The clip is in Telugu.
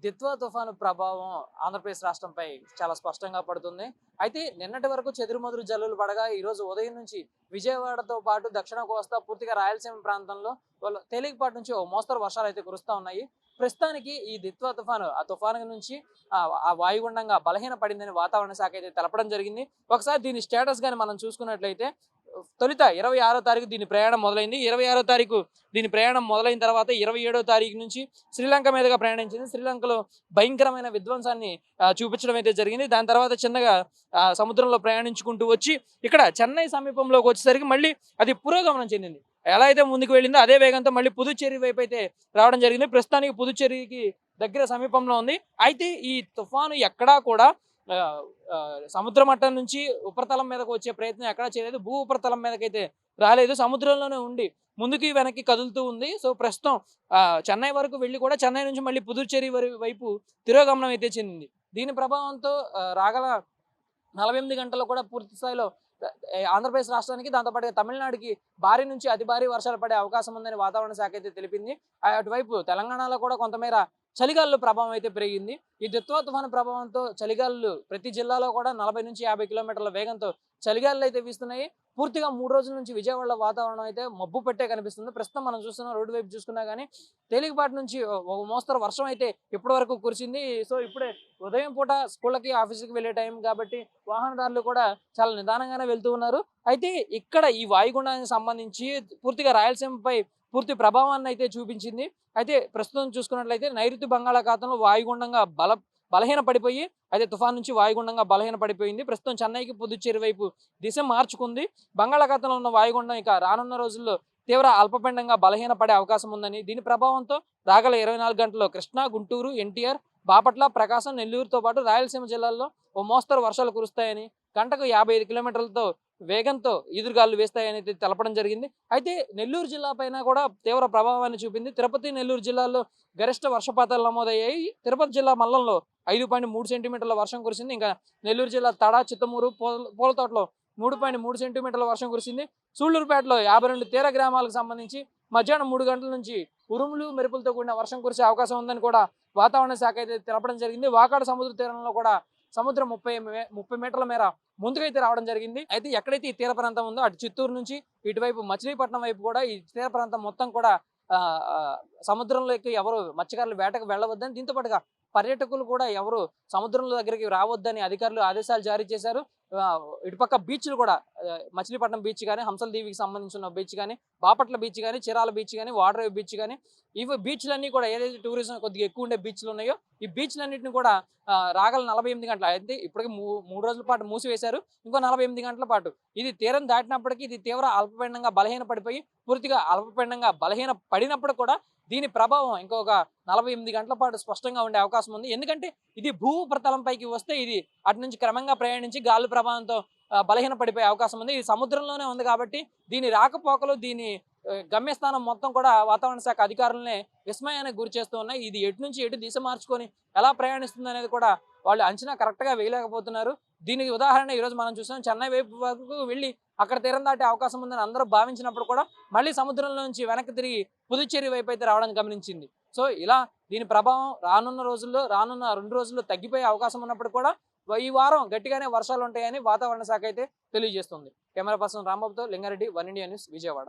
దిత్వా తుఫాను ప్రభావం ఆంధ్రప్రదేశ్ రాష్ట్రంపై చాలా స్పష్టంగా పడుతుంది. అయితే నిన్నటి వరకు చెదురుమదురు జల్లులు పడగా ఈరోజు ఉదయం నుంచి విజయవాడతో పాటు దక్షిణ కోస్తా పూర్తిగా రాయలసీమ ప్రాంతంలో తేలికపాటి నుంచి ఓ మోస్తరు వర్షాలు అయితే కురుస్తూ ఉన్నాయి. ప్రస్తుతానికి ఈ దిత్వా తుఫాను ఆ తుఫాను నుంచి ఆ వాయుగుండంగా బలహీన పడిందని వాతావరణ శాఖ అయితే తెలపడం జరిగింది. ఒకసారి దీని స్టేటస్ గాని మనం చూసుకున్నట్లయితే తొలుత 26వ తారీఖు దీని ప్రయాణం మొదలైంది. 26వ తారీఖు దీని ప్రయాణం మొదలైన తర్వాత 27వ తారీఖు నుంచి శ్రీలంక మీదుగా ప్రయాణించింది. శ్రీలంకలో భయంకరమైన విధ్వంసాన్ని చూపించడం అయితే జరిగింది. దాని తర్వాత చిన్నగా సముద్రంలో ప్రయాణించుకుంటూ వచ్చి ఇక్కడ చెన్నై సమీపంలోకి వచ్చేసరికి మళ్ళీ అది పురోగమనం చెందింది. ఎలా అయితే ముందుకు వెళ్ళిందో అదే వేగంతో మళ్ళీ పుదుచ్చేరి వైపు అయితే రావడం జరిగింది. ప్రస్తుతానికి పుదుచ్చేరికి దగ్గర సమీపంలో ఉంది. అయితే ఈ తుఫాను ఎక్కడా కూడా సముద్ర మట్టం నుంచి ఉపరితలం మీదకి వచ్చే ప్రయత్నం ఎక్కడా చేయలేదు. భూ ఉపరితలం మీదకైతే రాలేదు. సముద్రంలోనే ఉండి ముందుకి వెనక్కి కదులుతూ ఉంది. సో ప్రస్తుతం చెన్నై వరకు వెళ్ళి కూడా చెన్నై నుంచి మళ్ళీ పుదుచ్చేరి వైపు తిరోగమనం అయితే చెందింది. దీని ప్రభావంతో రాగల 48 గంటల్లో కూడా పూర్తి స్థాయిలో ఆంధ్రప్రదేశ్ రాష్ట్రానికి దాంతోపాటు తమిళనాడుకి భారీ నుంచి అతి భారీ వర్షాలు పడే అవకాశం ఉందని వాతావరణ శాఖ అయితే తెలిపింది. అటువైపు తెలంగాణలో కూడా కొంతమేర చలిగాలుల ప్రభావం అయితే పెరిగింది. ఈ దిత్వా తుఫాను ప్రభావంతో చలిగాలులు ప్రతి జిల్లాలో కూడా 40 నుంచి 50 కిలోమీటర్ల వేగంతో చలిగాలులు అయితే వీస్తున్నాయి. పూర్తిగా 3 రోజుల నుంచి విజయవాడలో వాతావరణం అయితే మబ్బు పెట్టే కనిపిస్తుంది. ప్రస్తుతం మనం చూస్తున్న రోడ్డు వైపు చూసుకున్నా కానీ తేలికపాటి నుంచి ఒక మోస్తరు వర్షం అయితే ఇప్పటి వరకు కురిసింది. సో ఇప్పుడే ఉదయం పూట స్కూళ్ళకి ఆఫీసుకి వెళ్ళే టైం కాబట్టి వాహనదారులు కూడా చాలా నిదానంగానే వెళ్తూ ఉన్నారు. అయితే ఇక్కడ ఈ వాయుగుండానికి సంబంధించి పూర్తిగా రాయలసీమపై పూర్తి ప్రభావాన్ని అయితే చూపించింది. అయితే ప్రస్తుతం చూసుకున్నట్లయితే నైరుతి బంగాళాఖాతంలో వాయుగుండంగా బలహీన పడిపోయి అయితే తుఫాన్ నుంచి వాయుగుండంగా బలహీన పడిపోయింది. ప్రస్తుతం చెన్నైకి పుదుచ్చేరి వైపు దిశ మార్చుకుంది. బంగాళాఖాతంలో ఉన్న వాయుగుండం ఇక రానున్న రోజుల్లో తీవ్ర అల్పపిండంగా బలహీన పడే అవకాశం ఉందని, దీని ప్రభావంతో రాగల 24 గంటల్లో కృష్ణా, గుంటూరు, ఎన్టీఆర్, బాపట్ల, ప్రకాశం, నెల్లూరుతో పాటు రాయలసీమ జిల్లాల్లో ఓ మోస్తరు వర్షాలు కురుస్తాయని, గంటకు 55 కిలోమీటర్లతో వేగంతో ఈదురుగాలు వేస్తాయని తెలపడం జరిగింది. అయితే నెల్లూరు జిల్లా పైన కూడా తీవ్ర ప్రభావాన్ని చూపింది. తిరుపతి, నెల్లూరు జిల్లాల్లో గరిష్ట వర్షపాతాలు నమోదయ్యాయి. తిరుపతి జిల్లా మల్లంలో 5.3 సెంటీమీటర్ల వర్షం కురిసింది. ఇంకా నెల్లూరు జిల్లా తడ, చిత్తమూరు, పూలతోటలో 3.3 సెంటీమీటర్ల వర్షం కురిసింది. సూళ్లూరుపేటలో 52 తీర గ్రామాలకు సంబంధించి మధ్యాహ్నం 3 గంటల నుంచి ఉరుములు మెరుపులతో కూడిన వర్షం కురిసే అవకాశం ఉందని కూడా వాతావరణ శాఖ అయితే తెలపడం జరిగింది. వాకాడు సముద్ర తీరంలో కూడా సముద్రం 30 మీటర్ల మేర ముందుకైతే రావడం జరిగింది. అయితే ఎక్కడైతే ఈ తీర ప్రాంతం ఉందో అటు చిత్తూరు నుంచి ఇటువైపు మచిలీపట్నం వైపు కూడా ఈ తీర ప్రాంతం మొత్తం కూడా సముద్రంలోకి ఎవరు మత్స్యకారులు వేటకు వెళ్ళవద్దని, దీంతో పాటుగా పర్యాటకులు కూడా ఎవరు సముద్రంలో దగ్గరికి రావద్దని అధికారులు ఆదేశాలు జారీ చేశారు. ఇటుపక్క బీచ్లు కూడా మచిలీపట్నం బీచ్ కానీ, హంసల దీవికి సంబంధించిన బీచ్ కానీ, బాపట్ల బీచ్ కానీ, చీరాల బీచ్ కానీ, వాడరేవు బీచ్ కానీ, ఇవి బీచ్లన్నీ కూడా ఏదైతే టూరిజం కొద్దిగా ఎక్కువ ఉండే బీచ్లు ఉన్నాయో ఈ బీచ్లన్నింటినీ కూడా రాగల 48 గంటలు అయితే ఇప్పటికి 3 రోజుల పాటు మూసివేశారు. ఇంకో 48 గంటల పాటు ఇది తీరం దాటినప్పటికీ ఇది తీవ్ర అల్పపీడనంగా బలహీన పడిపోయి పూర్తిగా అల్పపీడనంగా బలహీన పడినప్పుడు కూడా దీని ప్రభావం ఇంకొక 48 గంటల పాటు స్పష్టంగా ఉండే అవకాశం ఉంది. ఎందుకంటే ఇది భూ ఉపరితలంపైకి వస్తే ఇది అటు నుంచి క్రమంగా ప్రయాణించి గాలి ప్రభావంతో బలహీన పడిపోయే అవకాశం ఉంది. ఇది సముద్రంలోనే ఉంది కాబట్టి దీని రాకపోకలు, దీని గమ్యస్థానం మొత్తం కూడా వాతావరణ శాఖ అధికారులనే విస్మయానికి గురి చేస్తూ ఉన్నాయి. ఇది ఎటు నుంచి ఎటు దిశ మార్చుకొని ఎలా ప్రయాణిస్తుంది అనేది కూడా వాళ్ళు అంచనా కరెక్ట్గా వేయలేకపోతున్నారు. దీనికి ఉదాహరణ ఈరోజు మనం చూసాం. చెన్నై వైపు వరకు వెళ్ళి అక్కడ తీరం దాటే అవకాశం ఉందని అందరూ భావించినప్పుడు కూడా మళ్ళీ సముద్రంలో నుంచి వెనక్కి తిరిగి పుదుచ్చేరి వైపు అయితే రావడం గమనించింది. సో ఇలా దీని ప్రభావం రానున్న 2 రోజుల్లో తగ్గిపోయే అవకాశం ఉన్నప్పుడు కూడా ఈ వారం గట్టిగానే వర్షాలు ఉంటాయని వాతావరణ శాఖ అయితే తెలియజేస్తుంది. కెమెరా పర్సన్ రాంబాబుతో లింగారెడ్డి, 1 ఇండియా న్యూస్, విజయవాడ.